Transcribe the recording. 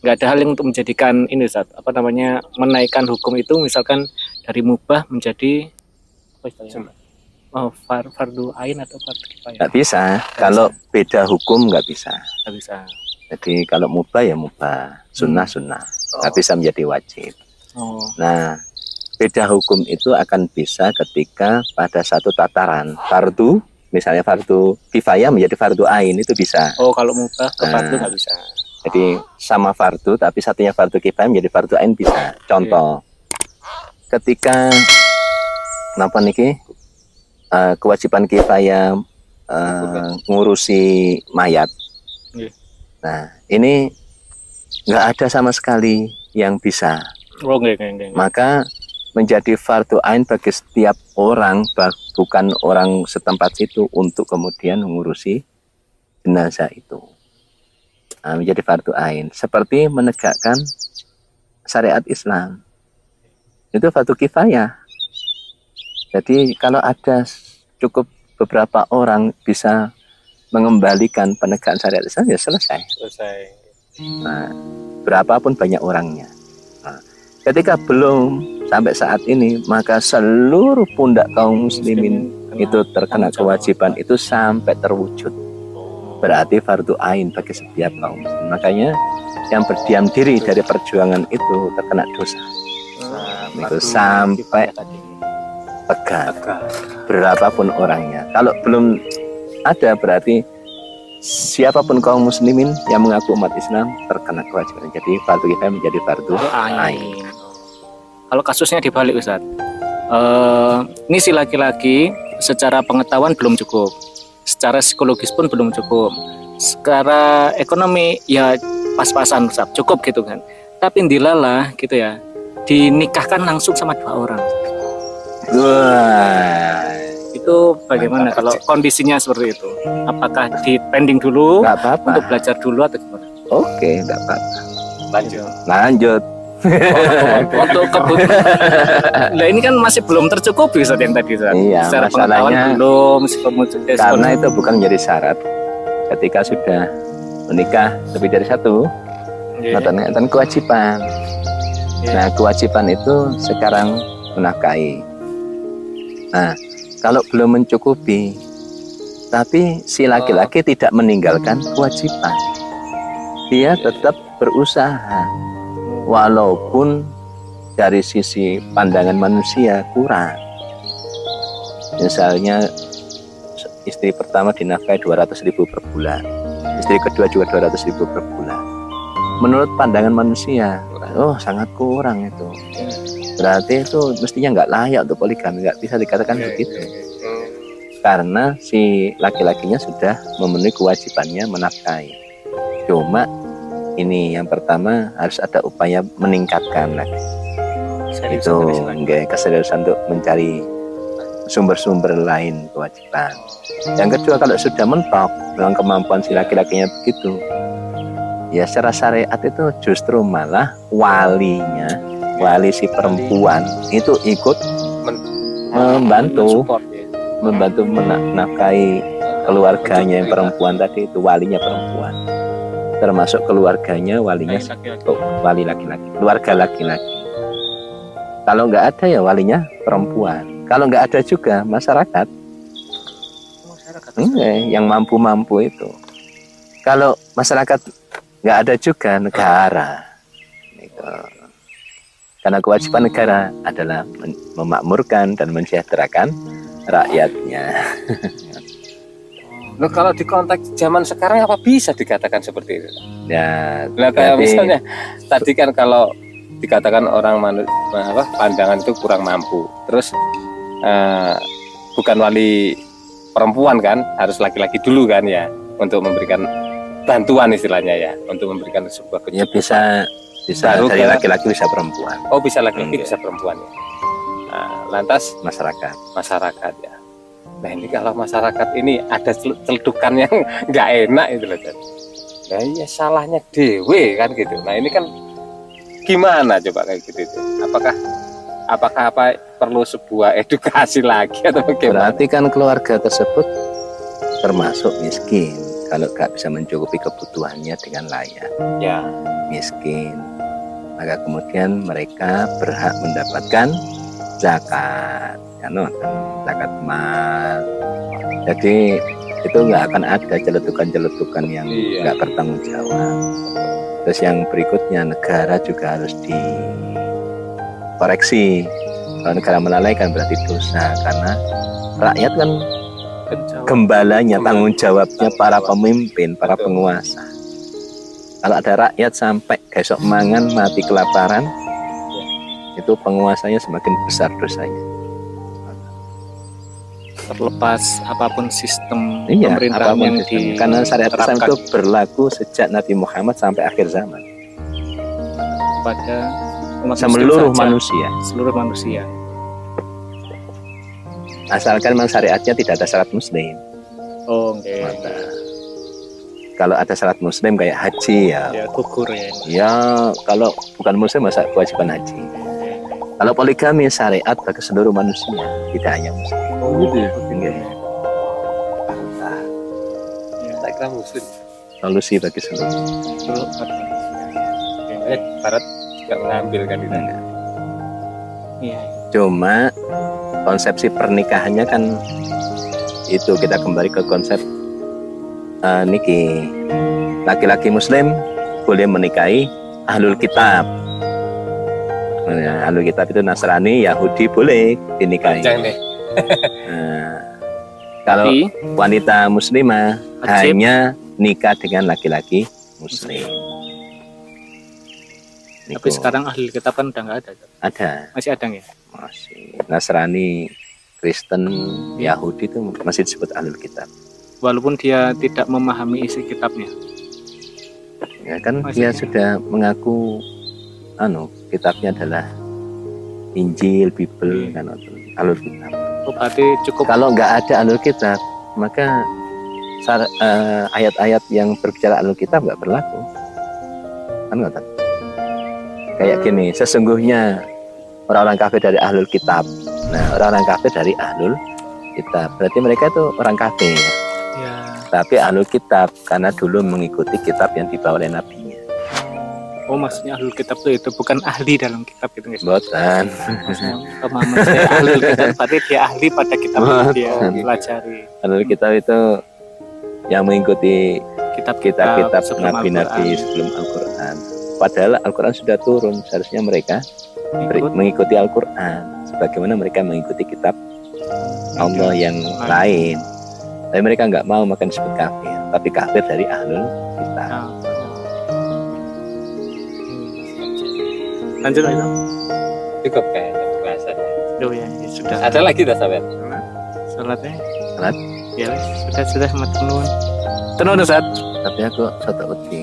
nggak ada hal yang untuk menjadikan ini Ustaz, apa namanya, menaikkan hukum itu misalkan dari mubah menjadi apa istilahnya? Fardu ain atau fardu kifayah. Nggak bisa. Kalau beda hukum nggak bisa. Nggak bisa. Jadi kalau mubah ya mubah, sunnah sunnah. Nggak bisa menjadi wajib. Nah, beda hukum itu akan bisa ketika pada satu tataran fardu, misalnya fardu kifayah menjadi fardu ain, itu bisa. Kalau mubah ke fardu nggak bisa. Jadi sama fardu tapi satunya fardu kifayah menjadi fardu ain bisa. Contoh, ketika kenapa niki kewajiban kifayah ngurusi mayat. Nah, ini nggak ada sama sekali yang bisa. Maka menjadi fardu ain bagi setiap orang, bukan orang setempat situ, untuk kemudian mengurusi jenazah itu. Nah, menjadi fardu ain seperti menegakkan syariat Islam. Itu fardu kifayah. Jadi kalau ada cukup beberapa orang bisa mengembalikan penegakan syariat Islam, ya selesai. Nah, berapapun banyak orangnya. Nah, ketika belum sampai saat ini, maka seluruh pundak kaum muslimin itu terkena kewajiban itu sampai terwujud. Berarti fardu ain bagi setiap kaum muslim. Makanya yang berdiam diri dari perjuangan itu terkena dosa. Itu sampai tegak, berapapun orangnya. Kalau belum ada, berarti siapapun kaum muslimin yang mengaku umat Islam terkena kewajiban. Jadi fardu kifayah menjadi fardu ain. Kalau kasusnya dibalik Ustaz, ini si laki-laki secara pengetahuan belum cukup, secara psikologis pun belum cukup, secara ekonomi ya pas-pasan Ustaz, cukup gitu kan. Tapi dilalah gitu ya, dinikahkan langsung sama 2 orang. Wah, itu bagaimana kalau kondisinya seperti itu? Apakah di pending dulu untuk belajar dulu atau gimana? Oke, nggak apa-apa. Lanjut. Untuk kebutuhan. Nah, ini kan masih belum tercukupi Ustaz yang tadi Ustaz. Iya, secara pengetahuan belum. Karena itu bukan menjadi syarat. Ketika sudah menikah lebih dari 1, dan kewajiban. Nah, kewajiban itu sekarang menafkahi. Nah, kalau belum mencukupi, tapi si laki-laki tidak meninggalkan kewajiban, dia tetap berusaha, walaupun dari sisi pandangan manusia kurang. Misalnya istri pertama dinafkahi 200.000 per bulan, istri kedua juga 200.000 per bulan. Menurut pandangan manusia, sangat kurang itu. Berarti itu mestinya nggak layak untuk poligami, nggak bisa dikatakan begitu. Karena si laki-lakinya sudah memenuhi kewajibannya menafkahi. Cuma ini yang pertama harus ada upaya meningkatkan lagi. Itu keseriusan untuk mencari sumber-sumber lain kewajiban. Yang kedua, kalau sudah mentok dengan kemampuan si laki-lakinya begitu, ya secara syariat itu justru malah wali si perempuan itu ikut membantu menafkahi keluarganya yang perempuan tadi, itu walinya perempuan, termasuk keluarganya, walinya wali laki-laki, keluarga laki-laki. Kalau nggak ada ya walinya perempuan. Kalau nggak ada juga masyarakat yang mampu itu. Kalau masyarakat nggak ada juga negara. Karena kewajiban negara adalah memakmurkan dan mensejahterakan rakyatnya. Loh, kalau di konteks zaman sekarang apa bisa dikatakan seperti itu? Ya, kayak misalnya tadi kan kalau dikatakan orang pandangan itu kurang mampu, terus bukan wali perempuan kan, harus laki-laki dulu kan ya, untuk memberikan bantuan istilahnya ya, untuk memberikan sebuah ya bisa dari laki-laki bisa perempuan. Oh, bisa laki-laki bisa perempuan ya. Nah, lantas masyarakat ya. Nah, ini kalau masyarakat ini ada celetukan yang nggak enak itu loh. Nah, ya salahnya dewe kan gitu. Nah, ini kan gimana coba kayak gitu itu? Apakah perlu sebuah edukasi lagi atau bagaimana? Berarti kan keluarga tersebut termasuk miskin. kalau nggak bisa mencukupi kebutuhannya dengan layak, Ya. miskin, maka kemudian mereka berhak mendapatkan zakat, kan, zakat mal. Jadi itu nggak akan ada celetukan-celetukan yang nggak bertanggung jawab. Terus yang berikutnya, negara juga harus dikoreksi. Kalau negara melalaikan berarti dosa, karena rakyat kan gembalanya, tanggung jawabnya para pemimpin, para penguasa. Kalau ada rakyat sampai besok mangan mati kelaparan, itu penguasanya semakin besar dosanya. Terlepas apapun sistem Iya, pemerintahan apapun yang sistem. Karena syariat Islam diterapkan itu berlaku sejak Nabi Muhammad sampai akhir zaman. pada umat Seluruh muslim saja, manusia. seluruh manusia. Asalkan memang syariatnya tidak ada syarat muslim. Oh, oke. Maka, kalau ada syarat muslim kayak haji ya, Ya gugur ya. ya kalau bukan muslim masa kewajiban haji. Kalau poligami syariat bagi seluruh manusia, tidak hanya muslim. Oh, gitu ya. Iya. Saya kira muslim. Solusi bagi seluruh. Seluruh umat manusia. Barat juga mengambil kan itu. Iya. Cuma konsepsi pernikahannya kan itu, kita kembali ke konsep niki, laki-laki muslim boleh menikahi ahlul kitab. Ahlul kitab itu Nasrani, Yahudi boleh dinikahi. Jangan deh. Nah, kalau Tapi wanita muslimah Wajib. hanya nikah dengan laki-laki muslim. tapi Niku sekarang ahli kitab kan udah nggak ada. ada, Masih ada ya? masih Nasrani, Kristen, Yahudi itu masih disebut ahlul kitab. Walaupun dia tidak memahami isi kitabnya. Ya kan Masih. dia sudah mengaku kitabnya adalah Injil, Bible, kan ahlul kitab. Oh, berarti cukup. Kalau nggak ada ahlul kitab, maka ayat-ayat yang berbicara ahlul kitab nggak berlaku. Kan nggak tahu. Kayak gini, sesungguhnya orang-orang kafir dari ahlul kitab. Nah, orang-orang kafir dari ahlul kitab. Berarti mereka itu orang kafir. Ya. Tapi ahlul kitab karena dulu mengikuti kitab yang dibawa oleh nabinya. Oh, maksudnya ahlul kitab itu bukan ahli dalam kitab gitu guys. Botan. Maksudnya pemahaman saya ahlul kitab berarti dia ahli pada kitab yang dia pelajari. Ahlul kitab itu yang mengikuti kitab-kitab sebelum nabi-nabi Al-Quran. sebelum Al-Quran. Padahal Al-Quran sudah turun, seharusnya mereka Ikut. mengikuti Al-Quran sebagaimana mereka mengikuti kitab Allah yang lain. Tapi mereka nggak mau, makan disebut kafir. Tapi kafir dari ahlul kitab. Nah. Lanjut itu. Cukup kayaknya pembahasannya. Oh ya, sudah. Ada lagi tak sampai? Salatnya. Salat? Ya, sudah matur nuwun. Tenun Ustaz. Tapi aku soto uti.